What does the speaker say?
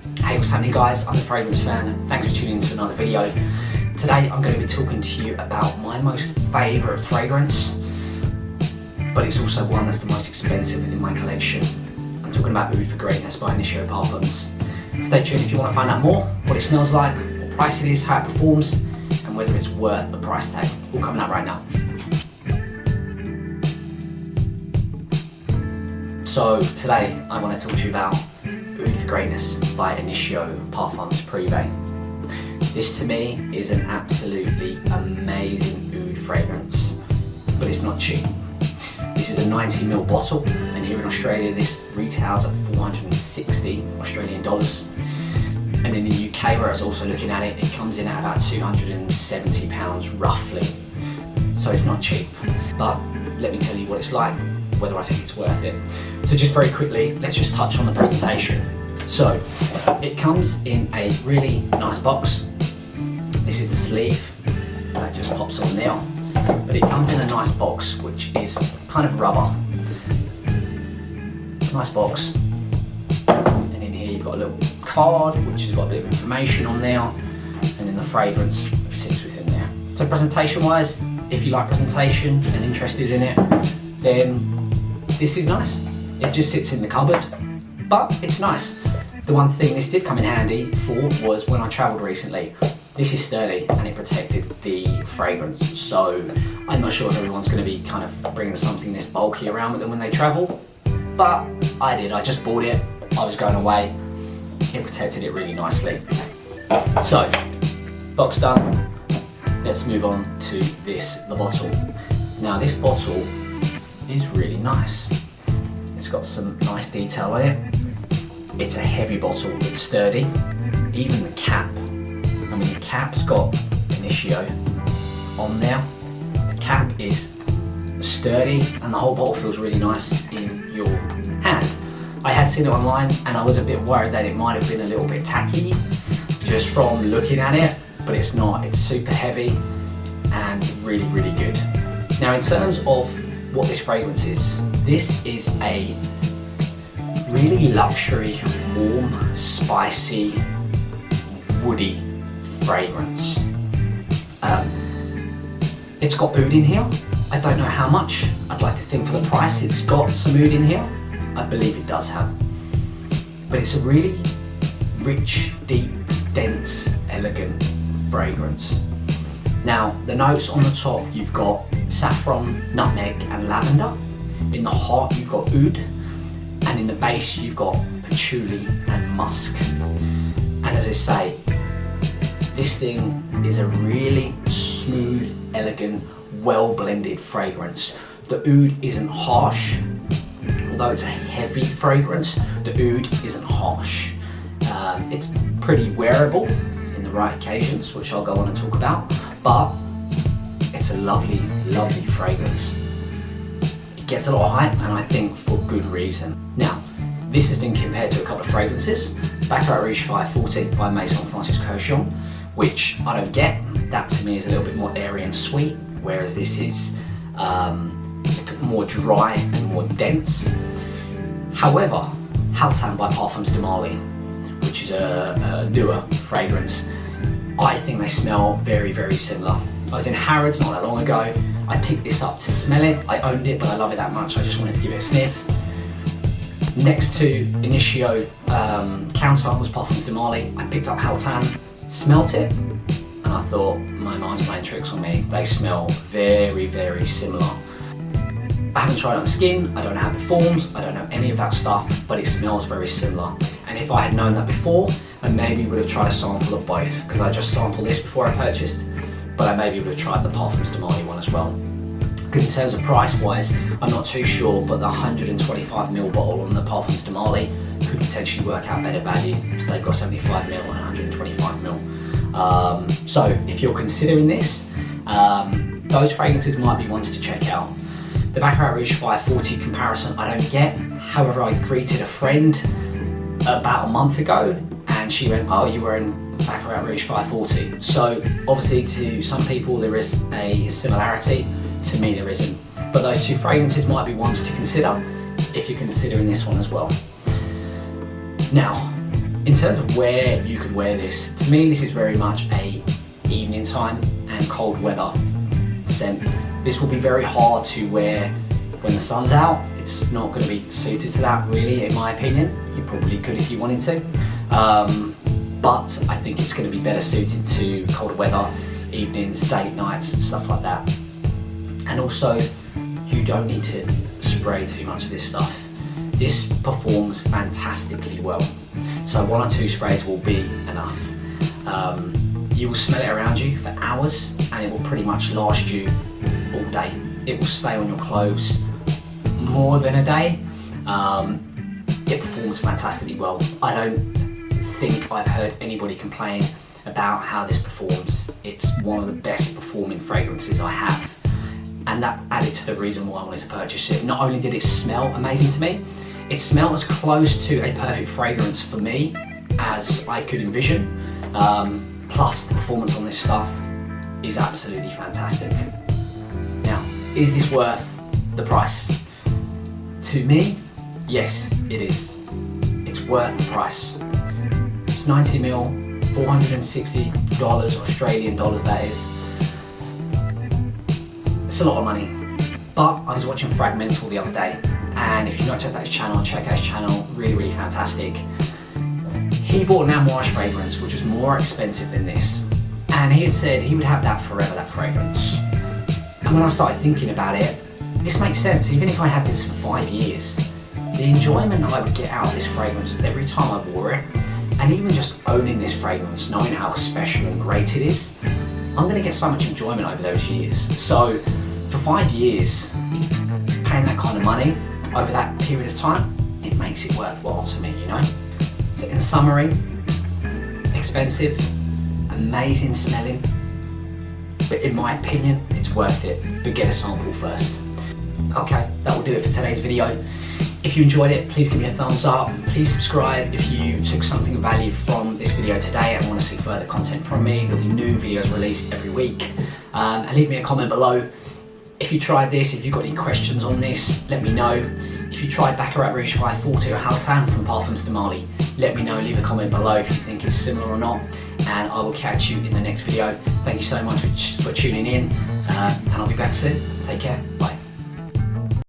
Hey, what's happening guys? I'm the Fragrance Fan. Thanks for tuning in to another video. Today I'm going to be talking to you about my most favourite fragrance, but it's also one that's the most expensive within my collection. I'm talking about Oud for Greatness by Initio Parfums. Stay tuned if you want to find out more, what it smells like, what price it is, how it performs, and whether it's worth the price tag. All coming up right now. So today I want to talk to you about Oud for Greatness by Initio Parfums Privé. This to me is an absolutely amazing oud fragrance, but it's not cheap. This is a 90ml bottle, and here in Australia this retails at 460 Australian dollars. And in the UK, where I was also looking at it, it comes in at about £270 roughly. So it's not cheap, but let me tell you what it's like, whether I think it's worth it. So just very quickly, let's just touch on the presentation. So it comes in a really nice box. This is the sleeve that just pops on there, but it comes in a nice box which is kind of rubber. Nice box, and in here you've got a little card which has got a bit of information on there, and then the fragrance sits within there. So presentation wise, if you like presentation and interested in it, then this is nice. It just sits in the cupboard, but it's nice. The one thing this did come in handy for was when I travelled recently. This is sturdy and it protected the fragrance, so I'm not sure if everyone's going to be kind of bringing something this bulky around with them when they travel, but I did. I just bought it, I was going away, it protected it really nicely. So, box done, let's move on to the bottle. Now this bottle is really nice. It's got some nice detail on it. It's a heavy bottle, it's sturdy. Even the cap, I mean the cap's got Initio on there. The cap is sturdy and the whole bottle feels really nice in your hand. I had seen it online and I was a bit worried that it might have been a little bit tacky just from looking at it, but it's not. It's super heavy and really, really good. Now in terms of what this fragrance is, this is a really luxury, warm, spicy, woody fragrance. It's got oud in here. I don't know how much. I'd like to think for the price it's got some oud in here. I believe it does have. But it's a really rich, deep, dense, elegant fragrance. Now, the notes on the top, you've got saffron, nutmeg and lavender. In the heart, you've got oud. And in the base, you've got patchouli and musk. And as I say, this thing is a really smooth, elegant, well-blended fragrance. The oud isn't harsh. Although it's a heavy fragrance, the oud isn't harsh. It's pretty wearable in the right occasions, which I'll go on and talk about, but it's a lovely, lovely fragrance. It gets a lot of hype, and I think for good reason. Now, this has been compared to a couple of fragrances. Baccarat Rouge 540 by Maison Francis Kurkdjian, which I don't get. That to me is a little bit more airy and sweet, whereas this is more dry and more dense. However, Haltan by Parfums de Marly, which is a newer fragrance, I think they smell very, very similar. I was in Harrods not that long ago. I picked this up to smell it. I owned it, but I love it that much. I just wanted to give it a sniff. Next to Initio counter was Parfums de Marly. I picked up Haltan, smelt it, and I thought, my mind's playing tricks on me. They smell very, very similar. I haven't tried it on skin, I don't know how it performs, I don't know any of that stuff, but it smells very similar. And if I had known that before, I maybe would have tried a sample of both, because I just sampled this before I purchased, but I maybe would have tried the Parfums de Marly one as well. Because in terms of price wise, I'm not too sure, but the 125ml bottle on the Parfums de Marly could potentially work out better value. So they've got 75ml and 125ml. So if you're considering this, those fragrances might be ones to check out. The Baccarat Rouge 540 comparison I don't get. However, I greeted a friend about a month ago and she went, oh, you were in Baccarat Rouge 540. So obviously to some people there is a similarity, to me there isn't. But those two fragrances might be ones to consider if you're considering this one as well. Now, In terms of where you could wear this, to me this is very much a evening time and cold weather scent. This will be very hard to wear when the sun's out. It's not going to be suited to that really, in my opinion. You probably could if you wanted to, but I think it's going to be better suited to colder weather, evenings, date nights and stuff like that. And also, you don't need to spray too much of this stuff. This performs fantastically well. So 1 or 2 sprays will be enough. You will smell it around you for hours and it will pretty much last you all day. It will stay on your clothes more than a day. It performs fantastically well. I don't think I've heard anybody complain about how this performs. It's one of the best performing fragrances I have. And that added to the reason why I wanted to purchase it. Not only did it smell amazing to me, it smelled as close to a perfect fragrance for me as I could envision. Plus the performance on this stuff is absolutely fantastic. Now, is this worth the price? To me, yes, it is. It's worth the price. It's 90ml, $460 Australian dollars that is. It's a lot of money. But I was watching Fragmental the other day, and if you've not checked out his channel, check out his channel, really, really fantastic. He bought an Amouage fragrance, which was more expensive than this. And he had said he would have that forever, that fragrance. And when I started thinking about it, this makes sense. Even if I had this for 5 years, the enjoyment I would get out of this fragrance every time I wore it, and even just owning this fragrance, knowing how special and great it is, I'm gonna get so much enjoyment over those years. So for 5 years, paying that kind of money over that period of time, it makes it worthwhile to me, you know? So in summary, expensive, amazing smelling, but in my opinion, it's worth it, but get a sample first. Okay, that will do it for today's video. If you enjoyed it, please give me a thumbs up. Please subscribe if you took something of value from this video today and want to see further content from me. There'll be new videos released every week. And leave me a comment below. If you tried this, if you've got any questions on this, let me know. If you tried Baccarat Rouge 540 or Haltan from Parfums de Marly, let me know, leave a comment below if you think it's similar or not, and I will catch you in the next video. Thank you so much for tuning in, and I'll be back soon. Take care, bye.